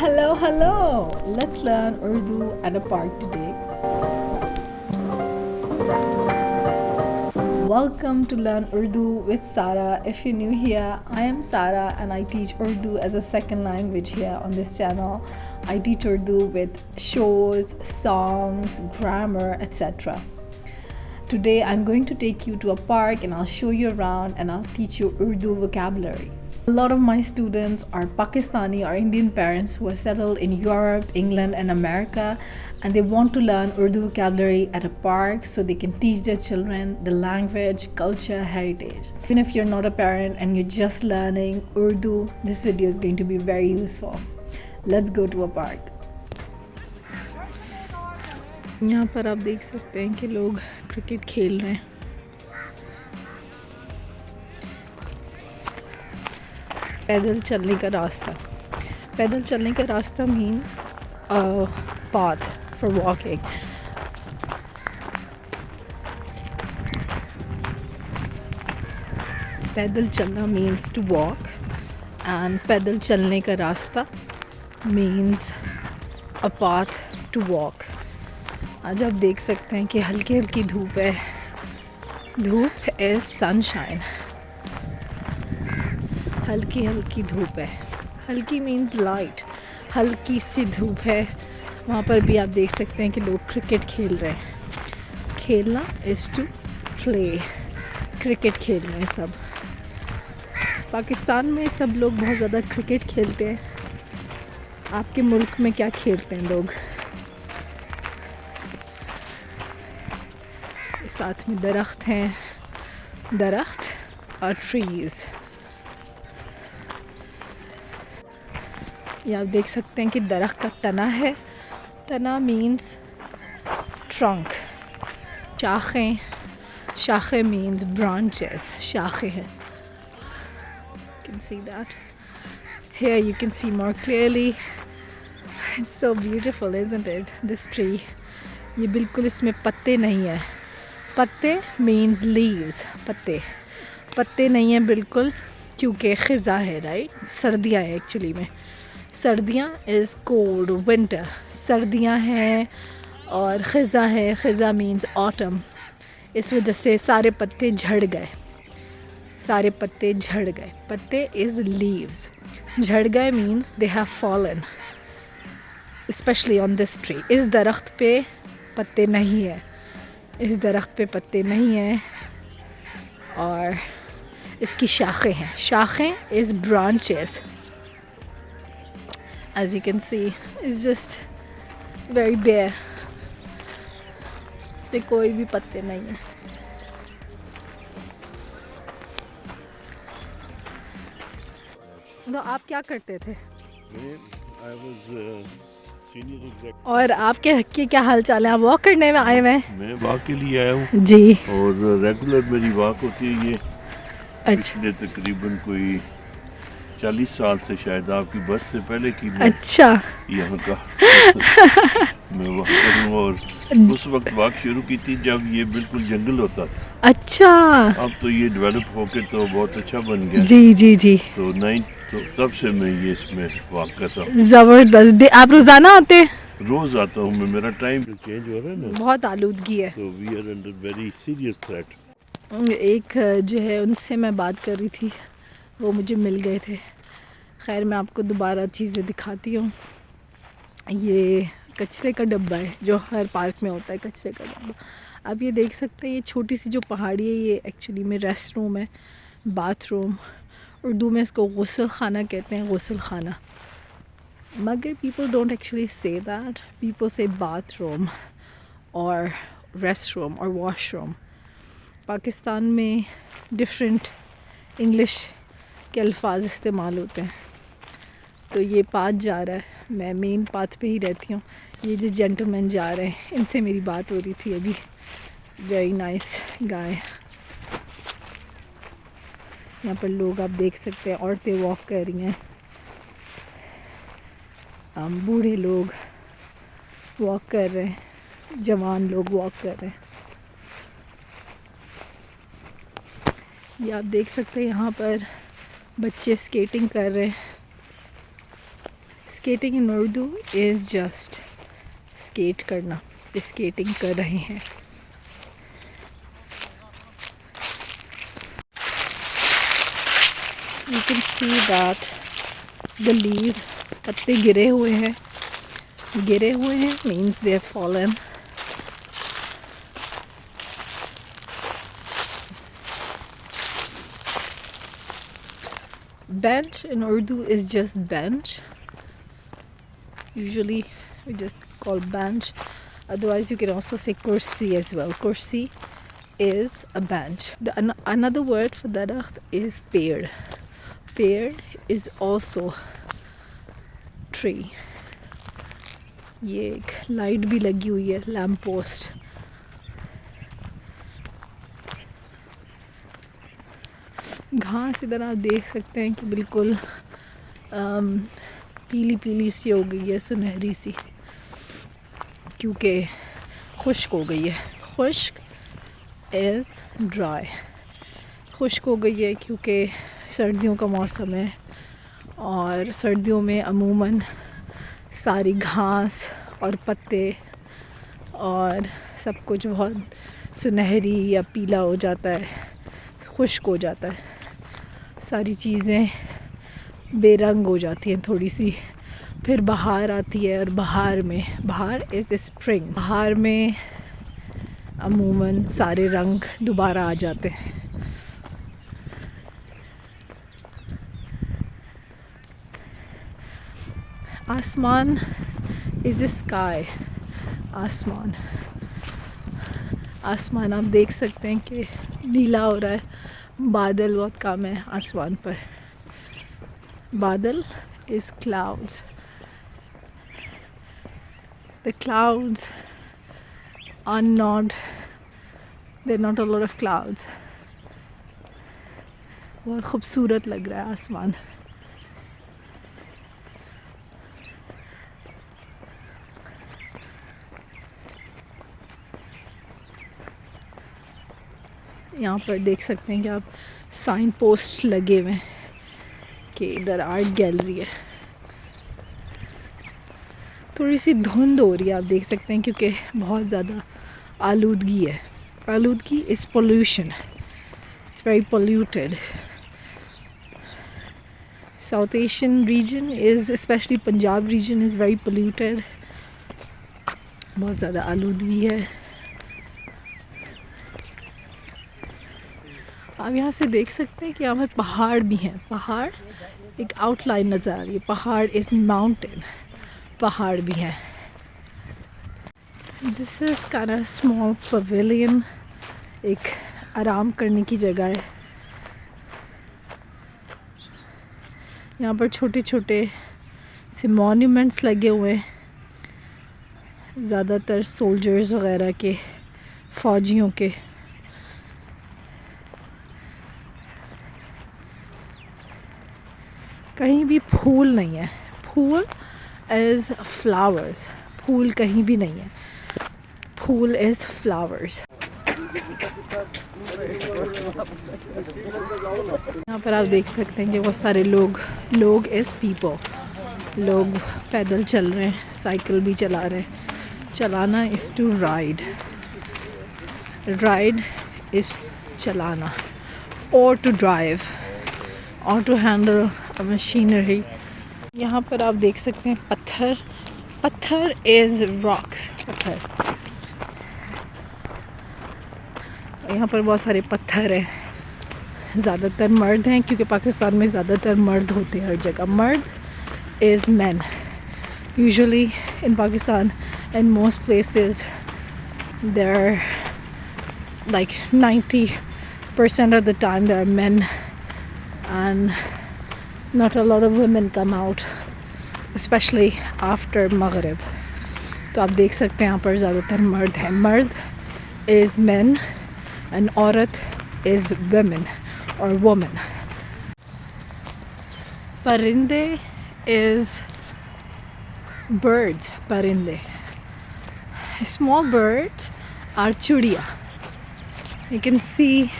Hello, hello! Let's learn Urdu at a park today. Welcome to Learn Urdu with Sara. If you're new here, I am Sara and I teach Urdu as a second language here on this channel. I teach Urdu with shows, songs, grammar, etc. Today I'm going to take you to a park and I'll show you around and I'll teach you Urdu vocabulary. A lot of my students are Pakistani or Indian parents who are settled in Europe, England and America, and they want to learn Urdu vocabulary at a park so they can teach their children the language, culture, heritage. Even if you're not a parent and you're just learning Urdu, this video is going to be very useful. Let's go to a park. यहाँ पर आप देख सकते हैं कि लोग cricket खेल रहे हैं. पैदल चलने का रास्ता. पैदल चलने का रास्ता means a path for walking. पैदल चलना means to walk and पैदल चलने का रास्ता means a path to walk. आज आप देख सकते हैं कि हल्की हल्की धूप है. धूप is sunshine. हल्की हल्की धूप है. हल्की मीन्स लाइट. हल्की सी धूप है. वहाँ पर भी आप देख सकते हैं कि लोग क्रिकेट खेल रहे हैं. खेलना इज़ टू प्ले. क्रिकेट खेल रहे हैं सब. पाकिस्तान में सब लोग बहुत ज़्यादा क्रिकेट खेलते हैं. आपके मुल्क में क्या खेलते हैं लोग? साथ में दरख्त हैं. दरख्त और ट्रीज़. ये आप देख सकते हैं कि दरख्त का तना है. तना मीन्स ट्रंक. शाखें. शाखें मीन्स ब्रांचेस. शाखें हैं. You can see that. Here you can see more clearly. It's so beautiful, isn't it? This tree. ये बिल्कुल इसमें पत्ते नहीं है. पत्ते मीन्स लीव्स. पत्ते. पत्ते नहीं है बिल्कुल क्योंकि ख़िज़ा है. राइट. सर्दियाँ है एक्चुअली में. सर्दियाँ इज़ कोल्ड. विंटर. सर्दियाँ हैं और ख़िज़ा है. ख़िज़ा मीन्स ऑटम. इस वजह से सारे पत्ते झड़ गए. सारे पत्ते झड़ गए. पत्ते इज़ लीव्स. झड़ गए means they have fallen. Specially on this tree. इस दरख्त पे पत्ते नहीं है. इस दरख्त पे पत्ते नहीं हैं और इसकी शाखें हैं. शाखें is branches. As you can see, it's just very bare. इसमें कोई भी पत्ते नहीं है. तो आप क्या करते थे? और आपके क्या हाल चाल है? आप वॉक करने में आए हुए हैं? मैं वॉक के लिए आया हूँ जी. और रेगुलर मेरी वॉक होती है ये. अच्छा. पिछले तकरीबन कोई 40 साल से, शायद आपकी बर्थ से पहले की मैं अच्छा. यहाँ का मैं वॉक करूँ. और उस वक्त वॉक शुरू की थी जब ये बिल्कुल जंगल होता था. अच्छा. अब तो ये डेवलप होकर तो बहुत अच्छा बन गया. जी जी जी. तो तब से मैं ये इसमें वॉक करता हूँ. ज़बरदस्त. आप रोज़ाना आते हैं? रोज आता हूँ मैं. मेरा टाइम चेंज हो रहा है ना. बहुत आलूदगी है. तो we are under very serious threat. एक जो है उनसे मैं बात कर रही थी, वो मुझे मिल गए थे. खैर मैं आपको दोबारा चीज़ें दिखाती हूँ. ये कचरे का डब्बा है जो हर पार्क में होता है. कचरे का डब्बा. आप ये देख सकते हैं ये छोटी सी जो पहाड़ी है ये एक्चुअली में रेस्ट रूम है. बाथरूम. उर्दू में इसको गुस्ल खाना कहते हैं. गुस्ल खाना. मगर people don't actually say that. People से बाथरूम और रेस्ट रूम और वॉशरूम. पाकिस्तान में डिफरेंट इंग्लिश के अल्फाज इस्तेमाल होते हैं. तो ये पाथ जा रहा है. मैं मेन पाथ पे ही रहती हूँ. ये जो जेंटलमैन जा रहे हैं इनसे मेरी बात हो रही थी अभी. Very nice guy. यहाँ पर लोग आप देख सकते हैं. औरतें वॉक कर रही हैं. बूढ़े लोग वॉक कर रहे हैं. जवान लोग वॉक कर रहे हैं. ये आप देख सकते हैं यहाँ पर बच्चे स्केटिंग कर रहे हैं. Skating in Urdu is just skate करना, स्केटिंग कर रहे हैं। You can see that the leaves, पत्ते गिरे हुए हैं means they have fallen. Bench in Urdu is just bench. Usually we just call bench. Otherwise you can also say kursi as well. Kursi is a bench. Another word for daracht is ped. Peड़ is also tree. ये एक light भी लगी हुई है, lamp post. घास इधर आप देख सकते हैं कि बिल्कुल पीली पीली सी हो गई है, सुनहरी सी, क्योंकि खुश्क हो गई है। खुश्क इज़ ड्राई, खुश्क हो गई है क्योंकि सर्दियों का मौसम है और सर्दियों में अमूमन सारी घास और पत्ते और सब कुछ बहुत सुनहरी या पीला हो जाता है, खुश्क हो जाता है, सारी चीज़ें बेरंग हो जाती हैं थोड़ी सी। फिर बहार आती है और बहार इज़ स्प्रिंग, बहार में अमूमन सारे रंग दोबारा आ जाते हैं। आसमान इज़ ए स्काई, आसमान आप देख सकते हैं कि नीला हो रहा है, बादल बहुत कम है आसमान पर। बादल is clouds, the clouds are not, they're not a lot of clouds. बहुत खूबसूरत लग रहा है आसमान। यहाँ पर देख सकते हैं कि आप साइन पोस्ट लगे हुए हैं कि इधर आर्ट गैलरी है। थोड़ी सी धुंध हो रही है, आप देख सकते हैं, क्योंकि बहुत ज़्यादा आलूदगी है। आलूदगी is pollution, it's very polluted. South Asian region is, specially Punjab region is very polluted, बहुत ज़्यादा आलूदगी है। आप यहाँ से देख सकते हैं कि यहाँ पर पहाड़ भी हैं, पहाड़ एक आउटलाइन नज़र आ रही है, पहाड़ इज़ माउंटेन, पहाड़ भी हैं। This is kind of small pavilion, एक आराम करने की जगह है। यहाँ पर छोटे छोटे से मॉन्यूमेंट्स लगे हुए हैं, ज़्यादातर सोल्जर्स वगैरह के, फ़ौजियों के। कहीं भी फूल नहीं है, फूल इज़ फ्लावर्स, फूल कहीं भी नहीं है, फूल इज़ फ्लावर्स। यहाँ पर आप देख सकते हैं कि बहुत सारे लोग इज़ पीपल, लोग पैदल चल रहे हैं, साइकिल भी चला रहे हैं। चलाना is to ride, ride is चलाना, और टू ड्राइव, और टू हैंडल अ मशीनरी। यहाँ पर आप देख सकते हैं पत्थर, पत्थर इज़ रॉक्स, पत्थर। यहाँ पर बहुत सारे पत्थर हैं, ज़्यादातर मर्द हैं, क्योंकि पाकिस्तान में ज़्यादातर मर्द होते हैं हर जगह। मर्द is man, usually in Pakistan in most places there are like 90% of the time there are men and not a lot of women come out, especially after Maghrib. तो आप देख सकते हैं यहाँ पर ज़्यादातर मर्द हैं। मर्द इज़ men and औरत is women or woman. Parinde is birds, parinde. Small birds are chudiya. You can see,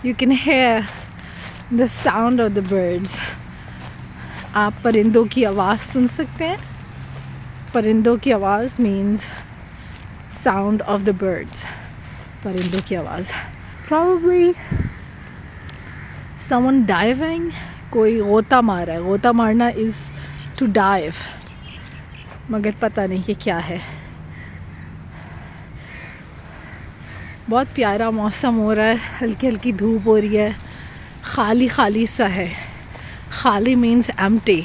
you can hear the sound of the birds. आप परिंदों की आवाज़ सुन सकते हैं. परिंदों की आवाज़ means sound of the birds. परिंदों की आवाज़. Probably someone diving. कोई गोता मार रहा है. गोता मारना is to dive. मगर पता नहीं कि क्या है. बहुत प्यारा मौसम हो रहा है. हल्की हल्की धूप हो रही है. खाली खाली सा है. खाली मीन्स एम्प्टी.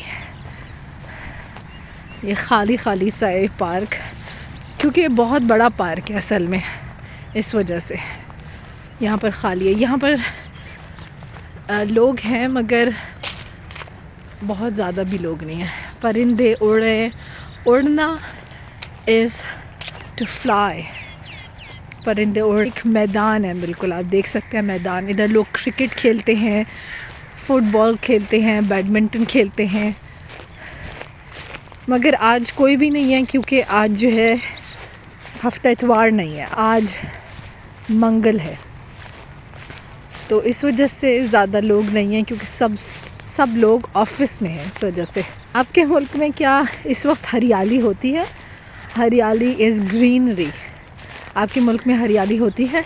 ये खाली खाली सा है पार्क, क्योंकि ये बहुत बड़ा पार्क है असल में. इस वजह से यहाँ पर खाली है. यहाँ पर लोग हैं मगर बहुत ज़्यादा भी लोग नहीं हैं. परिंदे उड़ रहे हैं. उड़ना इज़ टू फ्लाई. परिंदे उड़. एक मैदान है बिल्कुल, आप देख सकते हैं मैदान. इधर लोग क्रिकेट खेलते हैं, फुटबॉल खेलते हैं, बैडमिंटन खेलते हैं. मगर आज कोई भी नहीं है, क्योंकि आज जो है हफ्ता इतवार नहीं है, आज मंगल है. तो इस वजह से ज़्यादा लोग नहीं हैं, क्योंकि सब लोग ऑफिस में हैं. इस वजह से. आपके मुल्क में क्या इस वक्त हरियाली होती है? हरियाली इज़ ग्रीनरी. आपके मुल्क में हरियाली होती है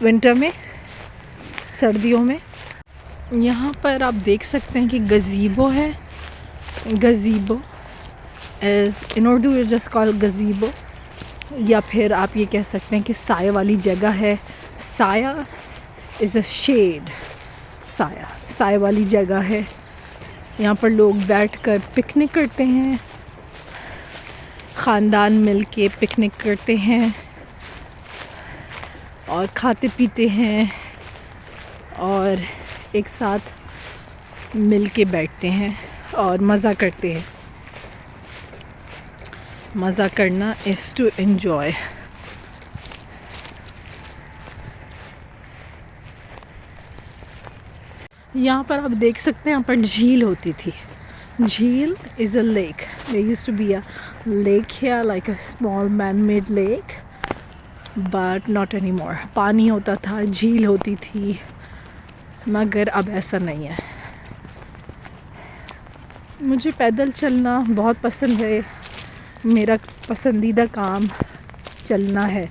विंटर में, सर्दियों में? यहाँ पर आप देख सकते हैं कि गज़ीबो है. Gazebo is in Urdu is just called gazebo. या फिर आप ये कह सकते हैं कि साया वाली जगह है. साया इज़ अ शेड. साया वाली जगह है. यहाँ पर लोग बैठकर पिकनिक करते हैं. ख़ानदान मिल के पिकनिक करते हैं और खाते पीते हैं और एक साथ मिल के बैठते हैं और मज़ा करते हैं. मज़ा करना इज़ टू एन्जॉय. यहाँ पर आप देख सकते हैं, यहाँ पर झील होती थी. झील is a lake. There used to be a lake here, like a small man made lake, but not any more. पानी होता था, झील होती थी, मगर अब ऐसा नहीं है. मुझे पैदल चलना बहुत पसंद है. मेरा पसंदीदा काम चलना है.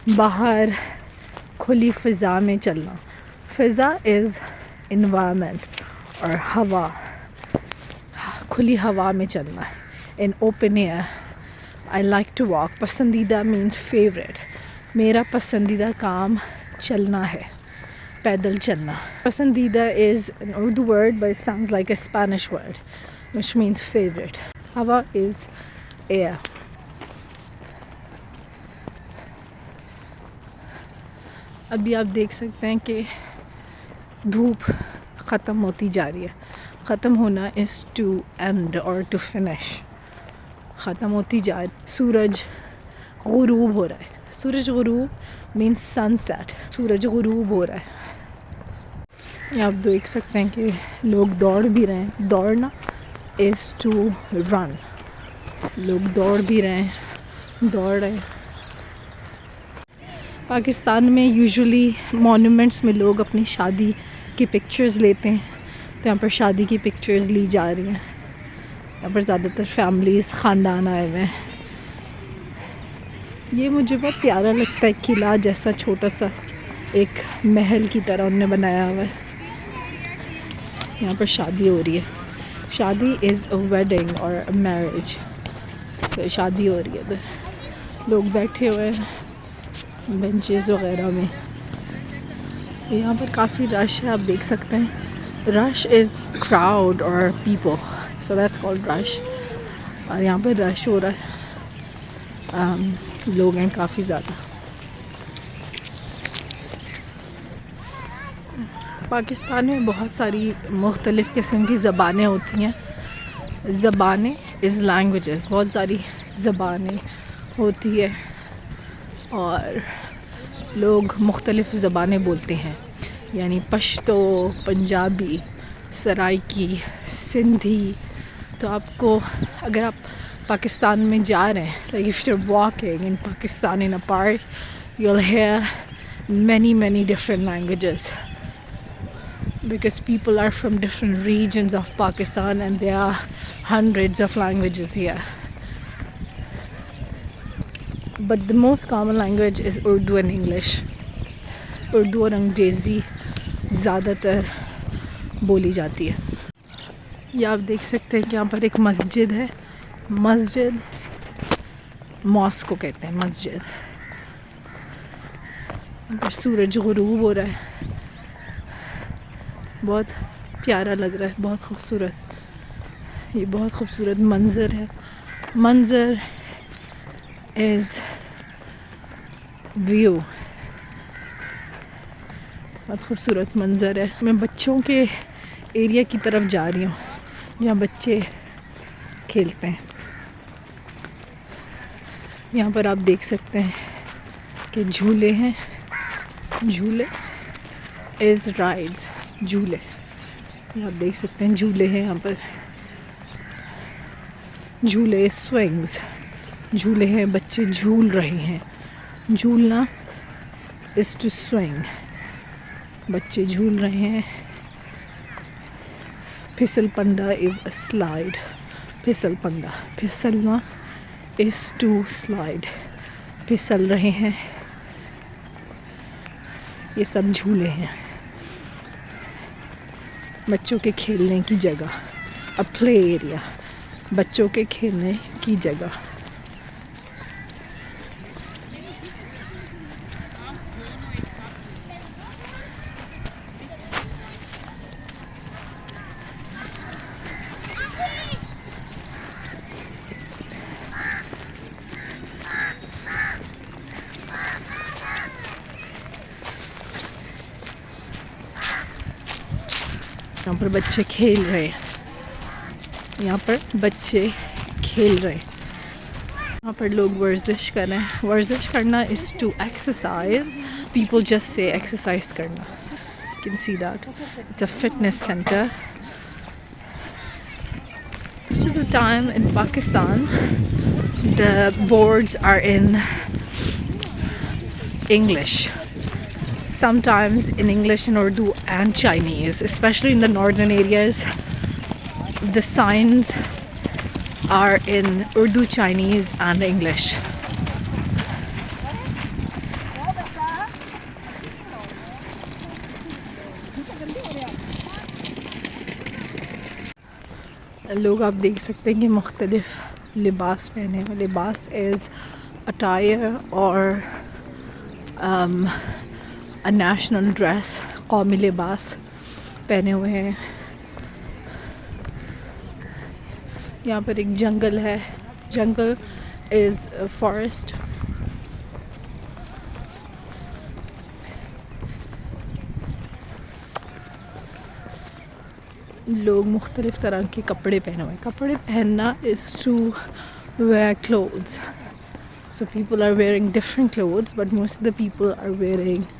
बाहर खुली फ़िज़ा में चलना. फ़िज़ा इज़ इन्वायरमेंट और हवा. खुली हवा में चलना है. In open air. I like to walk. पसंदीदा मीन्स फेवरेट. मेरा पसंदीदा काम चलना है, पैदल चलना. पसंदीदा is an Urdu word, but it sounds like a Spanish word, which means favorite. हवा is air. अभी आप देख सकते हैं कि धूप ख़त्म होती जा रही है. ख़त्म होना is to end or to finish. ख़त्म होती जा रही. सूरज गुरूब हो रहा है. सूरज गुरूब मीन्स सनसेट. सूरज गुरूब हो रहा है. आप देख सकते हैं कि लोग दौड़ भी रहे हैं. दौड़ना इज़ टू रन. लोग दौड़ भी रहे हैं, दौड़ रहे हैं. पाकिस्तान में यूजुअली मॉन्यूमेंट्स में लोग अपनी शादी की पिक्चर्स लेते हैं. तो यहाँ पर शादी की पिक्चर्स ली जा रही हैं. यहाँ पर ज़्यादातर फैमिलीज़, ख़ानदान आए हुए हैं. ये मुझे बहुत प्यारा लगता है. किला जैसा छोटा सा एक महल की तरह उन्होंने बनाया हुआ है. यहाँ पर शादी हो रही है. शादी इज़ अ वेडिंग और अ मैरिज. तो शादी हो रही है. इधर लोग बैठे हुए हैं बेंचेस वगैरह में. यहाँ पर काफ़ी रश है. आप देख सकते हैं. रश इज़ क्राउड और people, so that's called rush. और यहाँ पर रश हो रहा है. लोग हैं काफ़ी ज़्यादा. पाकिस्तान में बहुत सारी मुख्तलिफ़ किस्म की ज़बानें होती हैं. ज़बानें इज़ लैंग्वेजेस. बहुत सारी ज़बानें होती है और लोग मुख्तलिफ़ ज़बानें बोलते हैं. यानी पश्तो, पंजाबी, सराइकी, सिंधी. तो आपको अगर आप पाकिस्तान में जा रहे हैं, like if you're walking in Pakistan in a park, you'll hear many different languages. because people are from different regions of Pakistan and there are hundreds of languages here. But the most common language is Urdu and English. Urdu और अंग्रेज़ी ज़्यादातर बोली जाती है। ये आप देख सकते हैं कि यहाँ पर एक मस्जिद है। मस्जिद मॉस्क को कहते हैं, मस्जिद। यहाँ पर सूरज गुरूब हो रहा है, बहुत प्यारा लग रहा है, बहुत खूबसूरत। ये बहुत खूबसूरत मंज़र है। मंज़र इज़ व्यू, बहुत खूबसूरत मंज़र है। मैं बच्चों के एरिया की तरफ जा रही हूँ जहाँ बच्चे खेलते हैं। यहाँ पर आप देख सकते हैं कि झूले हैं, झूले इज़ राइड्स, झूले। ये आप देख सकते हैं झूले हैं यहाँ पर, झूले स्विंग्स, झूले हैं, बच्चे झूल रहे हैं। झूलना इज़ टू स्विंग, बच्चे झूल रहे हैं। फिसल पंडा इज़ अ स्लाइड, फिसल पंडा, फिसलना इज़ टू स्लाइड, फिसल रहे हैं। ये सब झूले हैं, बच्चों के खेलने की जगह, अ प्ले एरिया, बच्चों के खेलने की जगह। यहाँ पर बच्चे खेल रहे हैं, यहाँ पर बच्चे खेल रहे हैं। यहाँ पर लोग वर्जिश कर रहे हैं। वर्जिश करना is to exercise, people just say exercise करना। You can see that it's a fitness centre. Most of the time in Pakistan, the boards are in English. Sometimes in English and Urdu and Chinese, especially in the northern areas, the signs are in Urdu, Chinese and English. लोग आप देख सकते हैं कि मुख्तलिफ लिबास पहने हुए। लिबास इज़ अटायर और अ नेशनल ड्रेस, कौमी लिबास पहने हुए हैं। यहाँ पर एक जंगल है, जंगल इज़ फॉरेस्ट। लोग मुख्तलिफ़ तरह के कपड़े पहने हुए हैं। कपड़े पहनना is to wear clothes. So people are wearing different clothes, but most of the people are wearing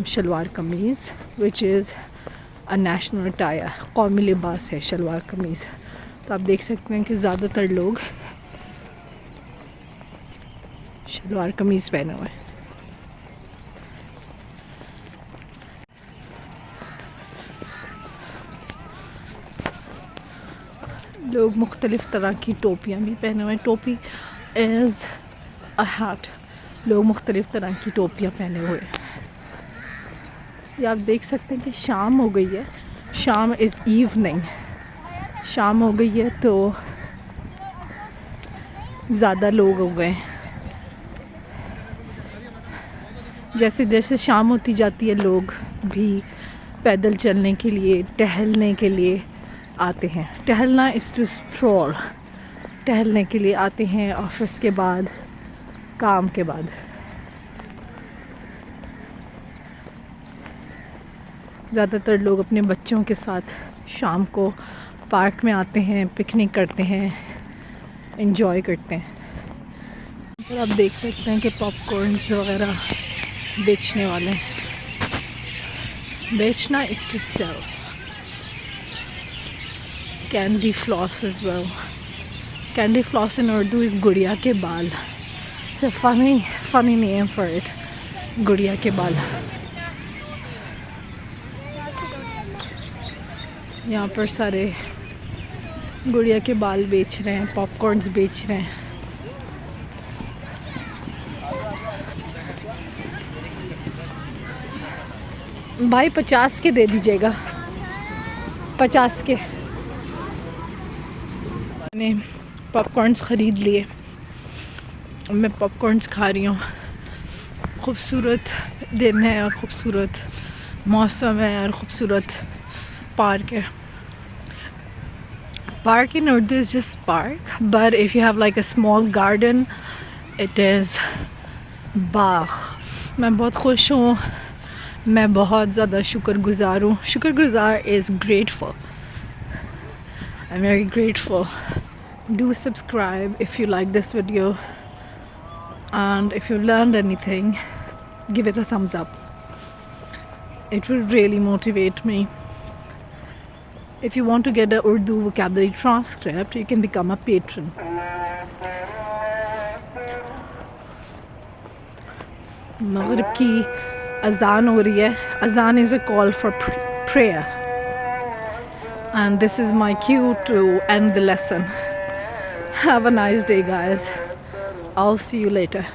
shalwar kameez, which is a national attire. कौमी लिबास है शलवार कमीज़। तो आप देख सकते हैं कि ज़्यादातर लोग शलवार कमीज़ पहने हुए हैं। लोग मुख्तलिफ़ तरह की टोपियाँ भी पहने हुए हैं। टोपी इज़ अ हैट। लोग मुख्तलिफ़ तरह की टोपियाँ पहने हुए हैं। ये आप देख सकते हैं कि शाम हो गई है। शाम इज़ इवनिंग, शाम हो गई है तो ज़्यादा लोग हो गए। जैसे जैसे शाम होती जाती है लोग भी पैदल चलने के लिए, टहलने के लिए आते हैं। टहलना इज़ टू स्ट्रोल, टहलने के लिए आते हैं ऑफिस के बाद, काम के बाद। ज़्यादातर लोग अपने बच्चों के साथ शाम को पार्क में आते हैं, पिकनिक करते हैं, एंजॉय करते हैं। और आप देख सकते हैं कि पॉपकॉर्न्स वगैरह बेचने वाले हैं। बेचना is to sell. Candy floss as well. Candy floss in Urdu is गुड़िया के बाल. It's a funny name for it. गुड़िया के बाल। यहाँ पर सारे गुड़िया के बाल बेच रहे हैं, पॉपकॉर्न्स बेच रहे हैं। भाई 50 के दे दीजिएगा, 50 के। मैंने पॉपकॉर्न्स ख़रीद लिए, मैं पॉपकॉर्न्स खा रही हूँ। खूबसूरत दिन है और ख़ूबसूरत मौसम है और ख़ूबसूरत पार्क है। Park in Urdu is just park, but if you have like a small garden, it is बाग। मैं बहुत खुश हूँ, मैं बहुत ज़्यादा शुक्रगुज़ार हूँ। शुक्रगुज़ार is grateful. I'm very grateful. Do subscribe if you like this video, and if you learned anything, give it a thumbs up. It will really motivate me. If you want to get a Urdu vocabulary transcript, you can become a patron. Maghrib ki azan ho rahi hai. Azan is a call for prayer. And this is my cue to end the lesson. Have a nice day, guys. I'll see you later.